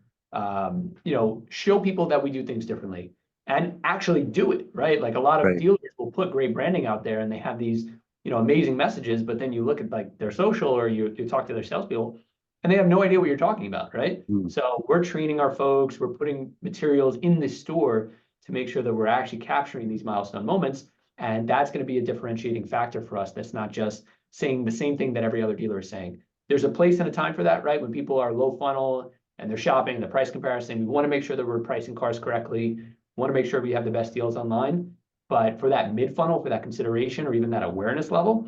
show people that we do things differently and actually do it, right? Like a lot of Right. dealers will put great branding out there and they have these, amazing messages, but then you look at like their social, or you talk to their salespeople and they have no idea what you're talking about, right? Mm. So we're training our folks, we're putting materials in the store to make sure that we're actually capturing these milestone moments. And that's going to be a differentiating factor for us. That's not just saying the same thing that every other dealer is saying. There's a place and a time for that, right? When people are low funnel and they're shopping, the price comparison, we want to make sure that we're pricing cars correctly. We want to make sure we have the best deals online. But for that mid funnel, for that consideration, or even that awareness level,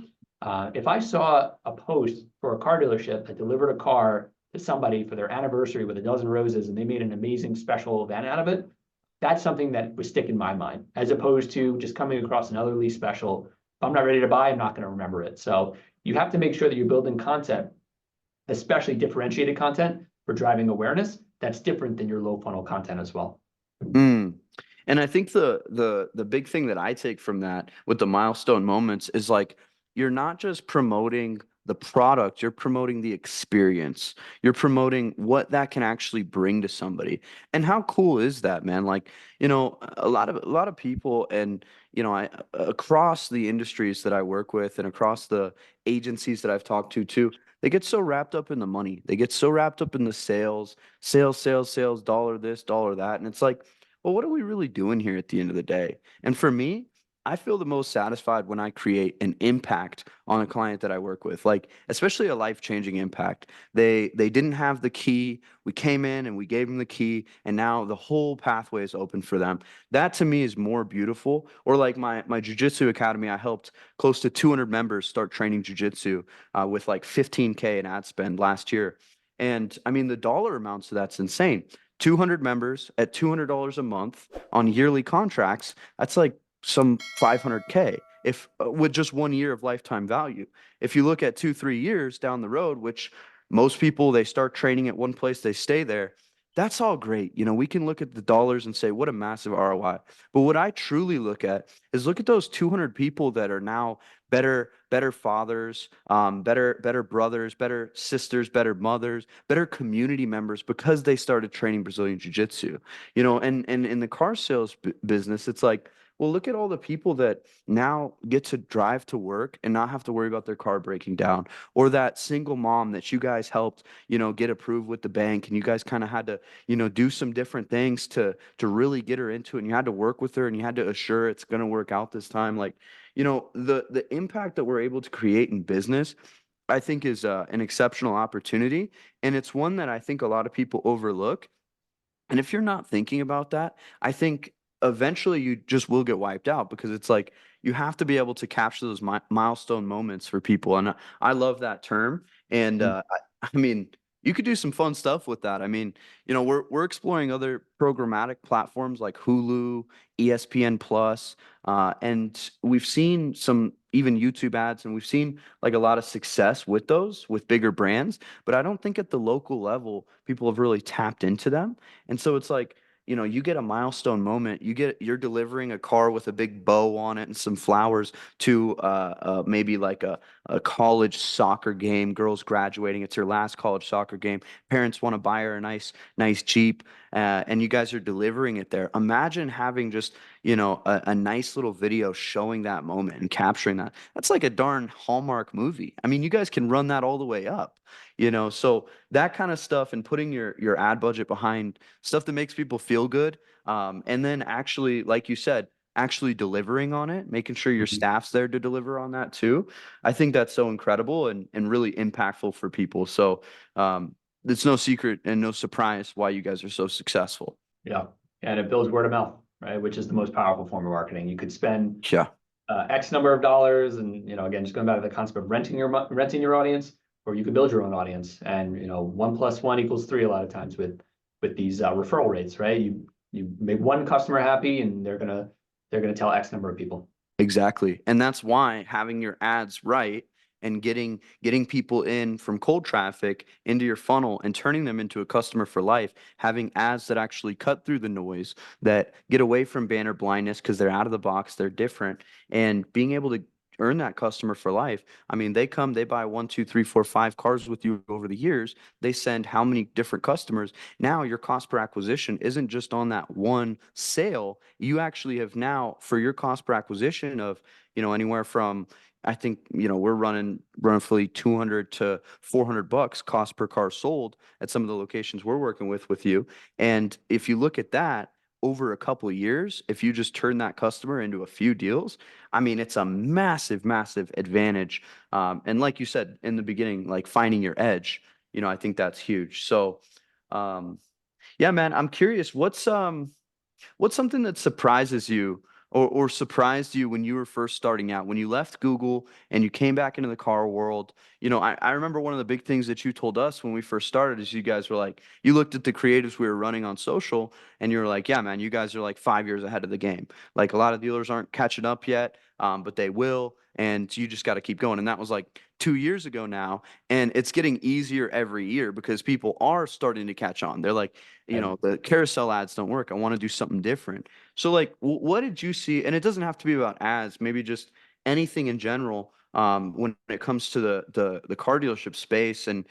if I saw a post for a car dealership that delivered a car to somebody for their anniversary with a dozen roses and they made an amazing special event out of it, that's something that would stick in my mind, as opposed to just coming across another lease special. If I'm not ready to buy, I'm not going to remember it. So you have to make sure that you're building content, especially differentiated content, for driving awareness that's different than your low funnel content as well. Mm. And I think the big thing that I take from that with the milestone moments is like you're not just promoting the product, you're promoting the experience. You're promoting what that can actually bring to somebody. And how cool is that, man? Like, a lot of people, and I across the industries that I work with and across the agencies that I've talked to too, they get so wrapped up in the money. They get so wrapped up in the sales, dollar this, dollar that. And it's like, well, what are we really doing here at the end of the day? And for me, I feel the most satisfied when I create an impact on a client that I work with, like especially a life-changing impact. They didn't have the key. We came in and we gave them the key, and now the whole pathway is open for them. That to me is more beautiful. Or like my jujitsu academy, I helped close to 200 members start training jujitsu with like 15K in ad spend last year. And I mean, the dollar amounts to that's insane. 200 members at $200 a month on yearly contracts, that's like some 500K. if with just 1 year of lifetime value. If you look at 2, 3 years down the road, which most people, they start training at one place, they stay there. That's all great. We can look at the dollars and say, what a massive ROI. But what I truly look at is look at those 200 people that are now better fathers, better brothers, better sisters, better mothers, better community members because they started training Brazilian Jiu-Jitsu. And in the car sales business, it's like, well, look at all the people that now get to drive to work and not have to worry about their car breaking down, or that single mom that you guys helped, get approved with the bank, and you guys kind of had to, do some different things to really get her into it, and you had to work with her and you had to assure it's going to work out this time. Like, the impact that we're able to create in business, I think is an exceptional opportunity, and it's one that I think a lot of people overlook. And if you're not thinking about that, I think eventually you just will get wiped out, because it's like you have to be able to capture those milestone moments for people. And I love that term. And I mean, you could do some fun stuff with that. I mean, we're exploring other programmatic platforms like Hulu, ESPN Plus, and we've seen some even YouTube ads, and we've seen like a lot of success with those with bigger brands. But I don't think at the local level people have really tapped into them. And so it's like, you get a milestone moment, you're delivering a car with a big bow on it and some flowers to maybe like a college soccer game, girls graduating, it's her last college soccer game. Parents want to buy her a nice Jeep, and you guys are delivering it there. Imagine having just, a nice little video showing that moment and capturing that. That's like a darn Hallmark movie. I mean, you guys can run that all the way up. So that kind of stuff, and putting your ad budget behind stuff that makes people feel good, and then actually, like you said, actually delivering on it, making sure your Mhm. staff's there to deliver on that too. I think that's so incredible and really impactful for people. So it's no secret and no surprise why you guys are so successful. Yeah. And it builds word of mouth, right? Which is the most powerful form of marketing. You could spend Yeah, X number of dollars, and again, just going back to the concept of renting your audience, or you could build your own audience. And 1 + 1 = 3 a lot of times with these referral rates, right? You make one customer happy, and they're gonna tell X number of people. exactly. And that's why having your ads right and getting people in from cold traffic into your funnel and turning them into a customer for life, having ads that actually cut through the noise, that get away from banner blindness because they're out of the box, they're different, and being able to earn that customer for life. I mean, they come, they buy 1, 2, 3, 4, 5 cars with you over the years. They send how many different customers? Now your cost per acquisition isn't just on that one sale. You actually have now, for your cost per acquisition of, anywhere from, I think, we're running roughly 200 to $400 cost per car sold at some of the locations we're working with you. And if you look at that over a couple of years, if you just turn that customer into a few deals, I mean, it's a massive, massive advantage. And like you said in the beginning, like finding your edge, I think that's huge. So, um, yeah, man, I'm curious, what's something that surprises you, or surprised you when you were first starting out, when you left Google and you came back into the car world? I remember one of the big things that you told us when we first started is you guys were like, you looked at the creatives we were running on social and you were like, yeah, man, you guys are like 5 years ahead of the game. Like a lot of dealers aren't catching up yet, but they will. And you just got to keep going. And that was like 2 years ago now. And it's getting easier every year because people are starting to catch on. They're like, the carousel ads don't work. I want to do something different. So like, what did you see? And it doesn't have to be about ads, maybe just anything in general, when it comes to the car dealership space, and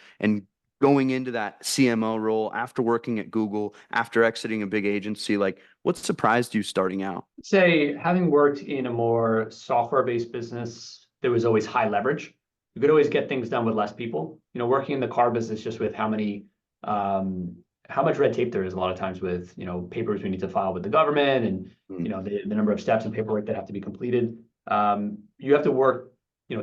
going into that CMO role after working at Google, after exiting a big agency. Like, what surprised you starting out? Say, having worked in a more software-based business, there was always high leverage. You could always get things done with less people. Working in the car business, just with how much red tape there is a lot of times with, papers we need to file with the government, and, Mm, the number of steps and paperwork that have to be completed. You have to work,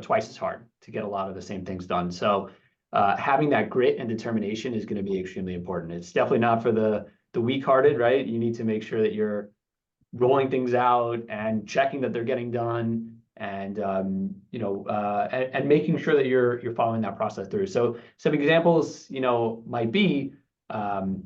twice as hard to get a lot of the same things done. So, having that grit and determination is going to be extremely important. It's definitely not for the weak-hearted, right? You need to make sure that you're rolling things out and checking that they're getting done, and and making sure that you're following that process through. So some examples, might be,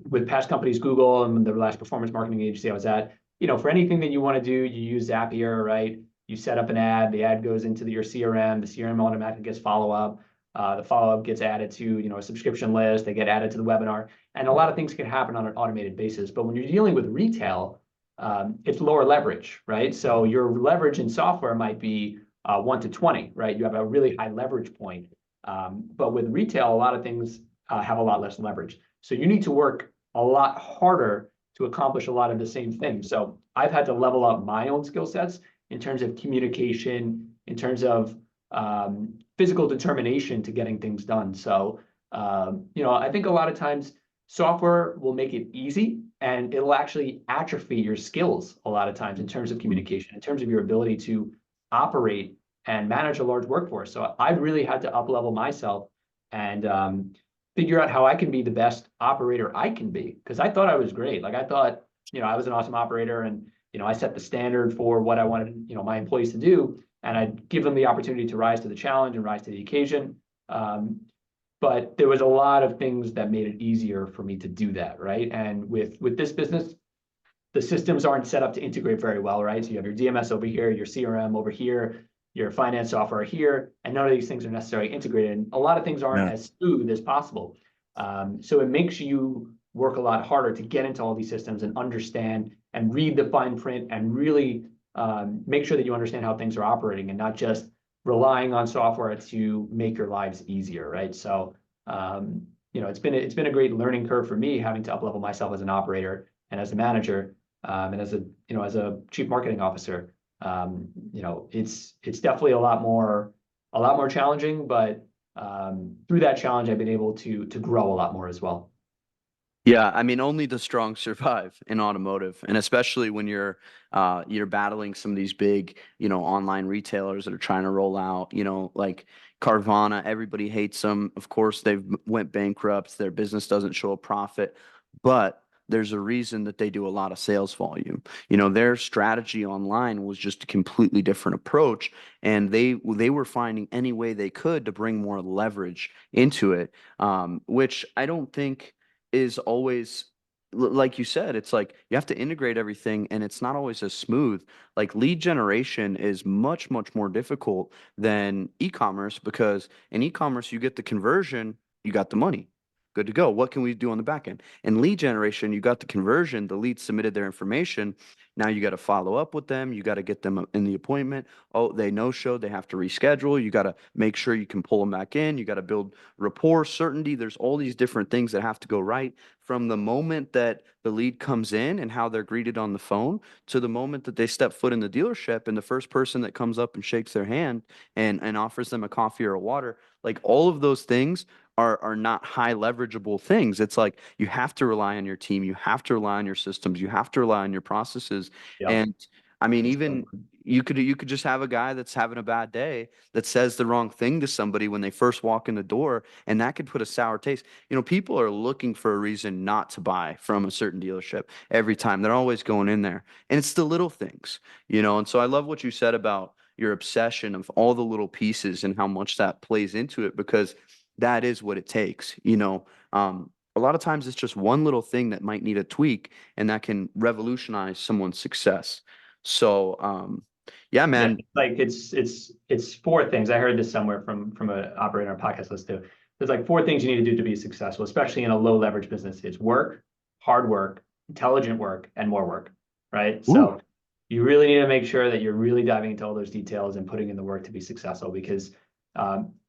with past companies, Google and the last performance marketing agency I was at, for anything that you want to do, you use Zapier, right? You set up an ad, the ad goes into your CRM, the CRM automatically gets follow-up. The follow-up gets added to, a subscription list, they get added to the webinar, and a lot of things can happen on an automated basis. But when you're dealing with retail, it's lower leverage, right? So your leverage in software might be 1 to 20, right? You have a really high leverage point. But with retail, a lot of things have a lot less leverage. So you need to work a lot harder to accomplish a lot of the same things. So I've had to level up my own skill sets in terms of communication, in terms of physical determination to getting things done. So, I think a lot of times software will make it easy and it'll actually atrophy your skills a lot of times in terms of communication, in terms of your ability to operate and manage a large workforce. So I really had to up level myself and figure out how I can be the best operator I can be. Because I thought I was great. Like I thought, I was an awesome operator and, I set the standard for what I wanted, my employees to do. And I'd give them the opportunity to rise to the challenge and rise to the occasion. But there was a lot of things that made it easier for me to do that, right? And with this business, the systems aren't set up to integrate very well, right? So you have your DMS over here, your CRM over here, your finance software here, and none of these things are necessarily integrated. And a lot of things aren't Yeah. as smooth as possible. So it makes you work a lot harder to get into all these systems and understand and read the fine print and really make sure that you understand how things are operating and not just relying on software to make your lives easier, right? So, it's been a great learning curve for me having to up-level myself as an operator and as a manager, and as a chief marketing officer. It's definitely a lot more challenging, but through that challenge, I've been able to grow a lot more as well. Yeah, I mean, only the strong survive in automotive, and especially when you're battling some of these big, online retailers that are trying to roll out, like Carvana. Everybody hates them. Of course, they've went bankrupt. Their business doesn't show a profit, but there's a reason that they do a lot of sales volume. Their strategy online was just a completely different approach, and they were finding any way they could to bring more leverage into it, which I don't think is always like you said. It's like you have to integrate everything and it's not always as smooth. Like lead generation is much more difficult than e-commerce, because in e-commerce you get the conversion, you got the money, good to go. What can we do on the back end? In lead generation, you got the conversion, the lead submitted their information. Now you got to follow up with them, you got to get them in the appointment. Oh, they no show, they have to reschedule. You got to make sure you can pull them back in. You got to build rapport, certainty. There's all these different things that have to go right from the moment that the lead comes in and how they're greeted on the phone to the moment that they step foot in the dealership and the first person that comes up and shakes their hand and offers them a coffee or a water. Like all of those things are not high leverageable things. It's like you have to rely on your team, you have to rely on your systems, you have to rely on your processes. Yep. And I mean, That's even you could just have a guy that's having a bad day that says the wrong thing to somebody when they first walk in the door, and that could put a sour taste. People are looking for a reason not to buy from a certain dealership every time. They're always going in there, and it's the little things. And so I love what you said about your obsession of all the little pieces and how much that plays into it, because that is what it takes. A lot of times it's just one little thing that might need a tweak, and that can revolutionize someone's success. So, yeah, Yeah, man. like it's four things. I heard this somewhere from an operator on a podcast list too. There's like four things you need to do to be successful, especially in a low leverage business. It's work, hard work, intelligent work, and more work, right? Ooh, So you really need to make sure that you're really diving into all those details and putting in the work to be successful, because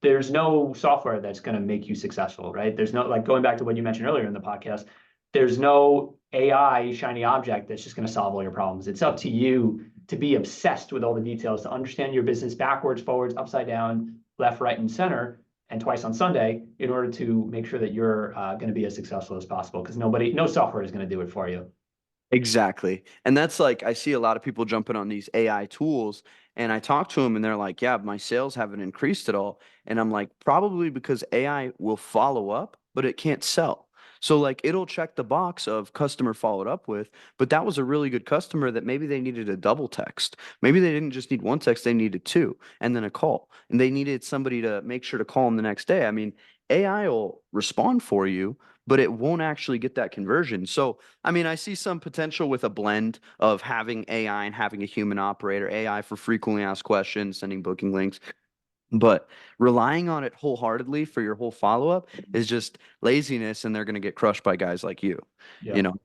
there's no software that's going to make you successful, right? There's no, like going back to what you mentioned earlier in the podcast, there's no AI shiny object that's just going to solve all your problems. It's up to you to be obsessed with all the details, to understand your business backwards, forwards, upside down, left, right, and center, and twice on Sunday in order to make sure that you're going to be as successful as possible. Because no software is going to do it for you. exactly. And that's like, I see a lot of people jumping on these AI tools, and I talk to them and they're like, yeah, my sales haven't increased at all. And I'm like, probably because AI will follow up, but it can't sell. So like it'll check the box of customer followed up with, but that was a really good customer that maybe they needed a double text. Maybe they didn't just need one text, they needed two and then a call. And they needed somebody to make sure to call them the next day. I mean, AI will respond for you, but it won't actually get that conversion. So, I mean, I see some potential with a blend of having AI and having a human operator, AI for frequently asked questions, sending booking links. But relying on it wholeheartedly for your whole follow-up is just laziness, and they're going to get crushed by guys like Yeah.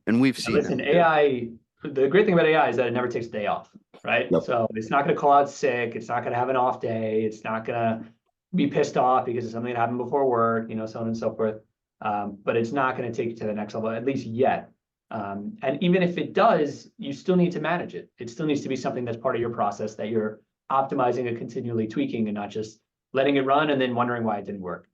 and we've Yeah, seen that listen, too. AI, the great thing about AI is that it never takes a day off, right? Yep. So it's not going to call out sick. It's not going to have an off day. It's not going to be pissed off because of something that happened before work, so on and so forth. But it's not going to take you to the next level, at least yet. And even if it does, you still need to manage it. It still needs to be something that's part of your process that you're optimizing and continually tweaking and not just letting it run and then wondering why it didn't work.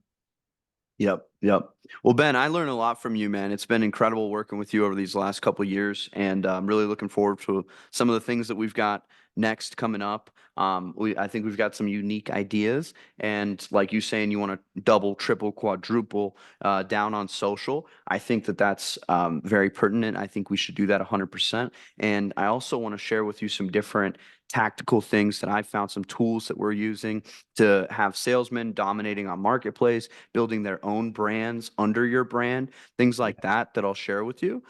Yep, yep. Well, Ben, I learned a lot from you, man. It's been incredible working with you over these last couple of years, and I'm really looking forward to some of the things that we've got next coming up. I think we've got some unique ideas, and like you saying, you want to double, triple, quadruple down on social. I think that that's very pertinent. I think we should do that 100%. And I also want to share with you some different tactical things that I found, some tools that we're using to have salesmen dominating on marketplace, building their own brands under your brand, things like that that I'll share with you.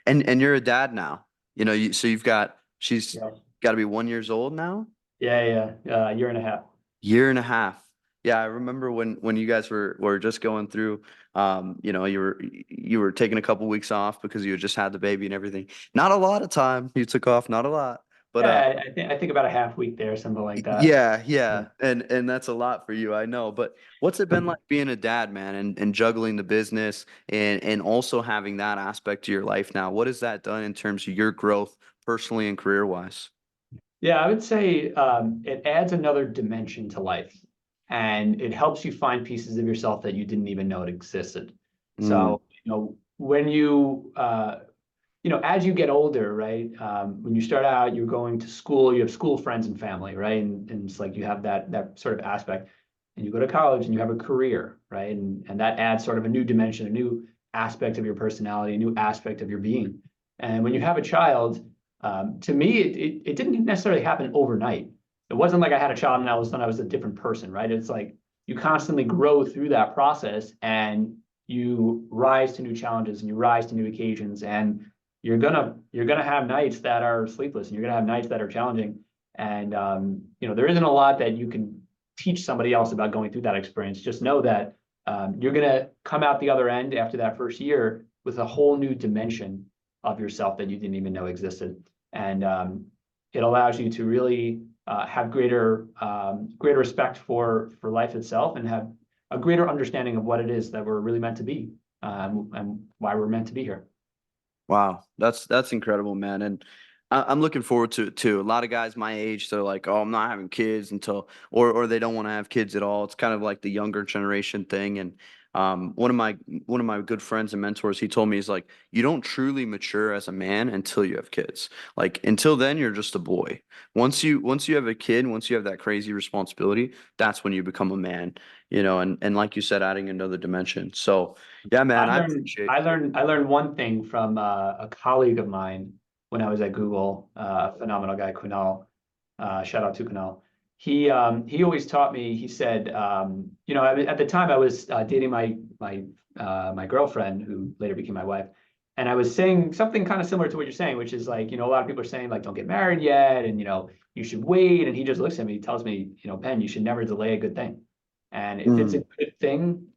And you're a dad now. So she's Yeah. got to be 1 years old now. Yeah. A year and a half. Year and a half. Yeah, I remember when you guys were just going through, you were taking a couple weeks off because you had just had the baby and everything. Not a lot of time you took off, not a lot, but Yeah, I think about a half week there, something like that. yeah, Yeah. yeah. And that's a lot for you, I know. But what's it been like being a dad, man, and juggling the business and also having that aspect to your life now? What has that done in terms of your growth personally and career wise? Yeah, I would say it adds another dimension to life, and it helps you find pieces of yourself that you didn't even know it existed. Mm, So, when as you get older, right? When you start out, you're going to school, you have school friends and family, right? And it's like you have that sort of aspect. And you go to college and you have a career, right? And that adds sort of a new dimension, a new aspect of your personality, a new aspect of your being. And when you have a child, to me, it didn't necessarily happen overnight. It wasn't like I had a child and all of a sudden I was a different person, right? It's like you constantly grow through that process and you rise to new challenges and you rise to new occasions and you're gonna have nights that are sleepless and you're gonna have nights that are challenging. And there isn't a lot that you can teach somebody else about going through that experience. Just know that you're gonna come out the other end after that first year with a whole new dimension of yourself that you didn't even know existed. And it allows you to really have greater respect for life itself and have a greater understanding of what it is that we're really meant to be and why we're meant to be here. wow, that's incredible, man. And I'm looking forward to it too. A lot of guys my age, they're like, "Oh, I'm not having kids until," or they don't want to have kids at all. It's kind of like the younger generation thing. And one of my good friends and mentors, he told me, he's like, "You don't truly mature as a man until you have kids. Like until then, you're just a boy. Once you have a kid, once you have that crazy responsibility, that's when you become a man. And like you said, adding another dimension. So yeah, man, I I learned appreciate." I learned I learned one thing from a colleague of mine when I was at Google, a phenomenal guy, Kunal. Shout out to Kunal. He always taught me. He said, at the time I was dating my girlfriend, who later became my wife, and I was saying something kind of similar to what you're saying, which is like, a lot of people are saying like, don't get married yet, and you should wait. And he just looks at me, he tells me, Ben, you should never delay a good thing. And if it's a Mm. good thing,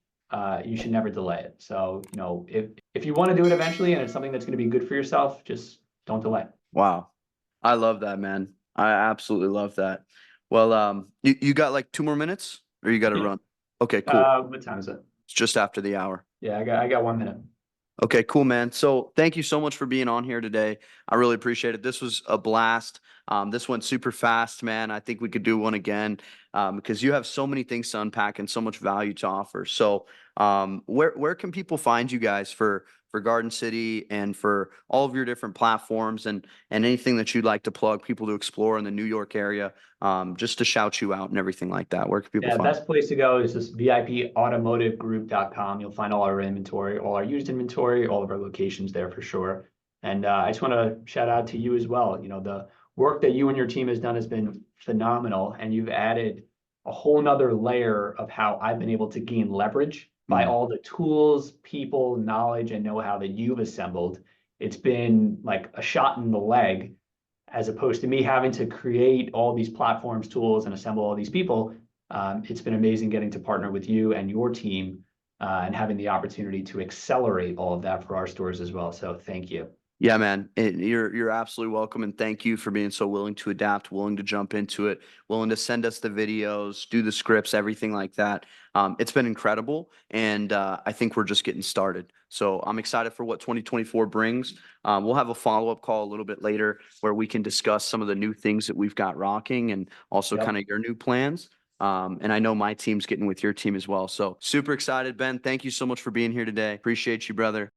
you should never delay it. So, if you want to do it eventually and it's something that's going to be good for yourself, just don't delay. Wow. I love that, man. I absolutely love that. Well, you got like 2 more minutes or you got to Yeah. run? Okay, cool. What time is it? It's just after the hour. Yeah, I got 1 minute. Okay, cool, man. So thank you so much for being on here today. I really appreciate it. This was a blast. This went super fast, man. I think we could do one again because you have so many things to unpack and so much value to offer. So Where can people find you guys for Garden City and for all of your different platforms and anything that you'd like to plug people to explore in the New York area, just to shout you out and everything like that? Where can people Yeah, find? best place to go is just VIPautomotivegroup.com. You'll find all our inventory, all our used inventory, all of our locations there for sure. And I just want to shout out to you as well. You know, the work that you and your team has done has been phenomenal, and you've added a whole nother layer of how I've been able to gain leverage by Mm. all the tools, people, knowledge, and know-how that you've assembled. It's been like a shot in the leg as opposed to me having to create all these platforms, tools, and assemble all these people. It's been amazing getting to partner with you and your team and having the opportunity to accelerate all of that for our stores as well. So thank you. Yeah, man, you're absolutely welcome, and thank you for being so willing to adapt, willing to jump into it, willing to send us the videos, do the scripts, everything like that. It's been incredible, and I think we're just getting started. So I'm excited for what 2024 brings. We'll have a follow-up call a little bit later where we can discuss some of the new things that we've got rocking and also kind Yep. of your new plans. And I know my team's getting with your team as well. So super excited, Ben. Thank you so much for being here today. Appreciate you, brother.